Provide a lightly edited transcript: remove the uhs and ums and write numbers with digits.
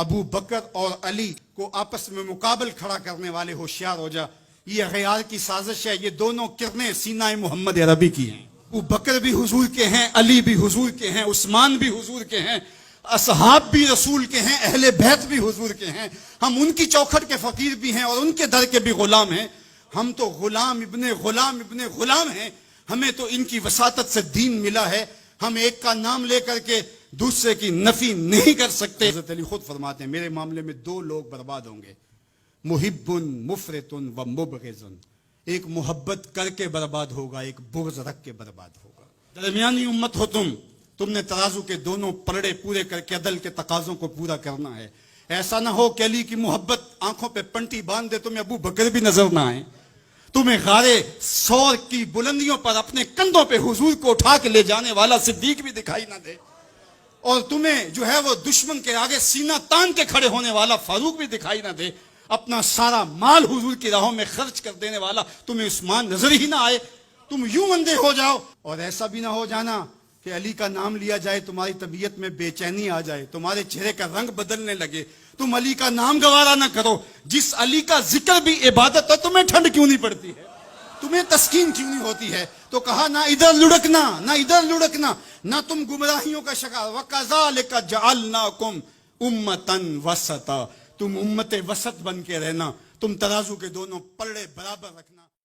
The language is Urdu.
ابو بکر اور علی کو آپس میں مقابل کھڑا کرنے والے ہوشیار ہو جا، یہ غیار کی سازش ہے، یہ دونوں کرنیں سینہ محمد عربی کی ہیں۔ ابو بکر بھی حضور کے ہیں، علی بھی حضور کے ہیں، عثمان بھی حضور کے ہیں، اصحاب بھی رسول کے ہیں، اہل بیت بھی حضور کے ہیں، ہم ان کی چوکھٹ کے فقیر بھی ہیں اور ان کے در کے بھی غلام ہیں۔ ہم تو غلام ابن غلام ہیں، ہمیں تو ان کی وساطت سے دین ملا ہے، ہم ایک کا نام لے کر کے دوسرے کی نفی نہیں کر سکتے۔ حضرت علی خود فرماتے ہیں میرے معاملے میں دو لوگ برباد ہوں گے، محب مفرط و مبغض، ایک محبت کر کے برباد ہوگا، ایک بغض رکھ کے برباد ہوگا۔ درمیانی امت ہو تم نے ترازو کے دونوں پلڑے پورے کر کے عدل کے تقاضوں کو پورا کرنا ہے۔ ایسا نہ ہو کہ علی کی محبت آنکھوں پہ پنٹی باندھ دے، تمہیں ابو بکر بھی نظر نہ آئے، تمہیں غارے سور کی بلندیوں پر اپنے کندھوں پہ حضور کو اٹھا کے لے جانے والا صدیق بھی دکھائی نہ دے، اور تمہیں جو ہے وہ دشمن کے آگے سینہ تان کے کھڑے ہونے والا فاروق بھی دکھائی نہ دے، اپنا سارا مال حضور کی راہوں میں خرچ کر دینے والا تمہیں عثمان نظر ہی نہ آئے، تم یوں اندھے ہو جاؤ۔ اور ایسا بھی نہ ہو جانا کہ علی کا نام لیا جائے تمہاری طبیعت میں بے چینی آ جائے، تمہارے چہرے کا رنگ بدلنے لگے، تم علی کا نام گوارا نہ کرو۔ جس علی کا ذکر بھی عبادت ہے، تمہیں ٹھنڈ کیوں نہیں پڑتی ہے، تمہیں تسکین کیوں نہیں ہوتی ہے؟ تو کہا نہ ادھر لڑکنا نہ ادھر لڑکنا، نہ تم گمراہیوں کا شکار۔ وَكَذَلِكَ جَعَلْنَاكُمْ أُمَّةً وَسَطًا، تم امت وسط بن کے رہنا، تم ترازو کے دونوں پلڑے برابر رکھنا۔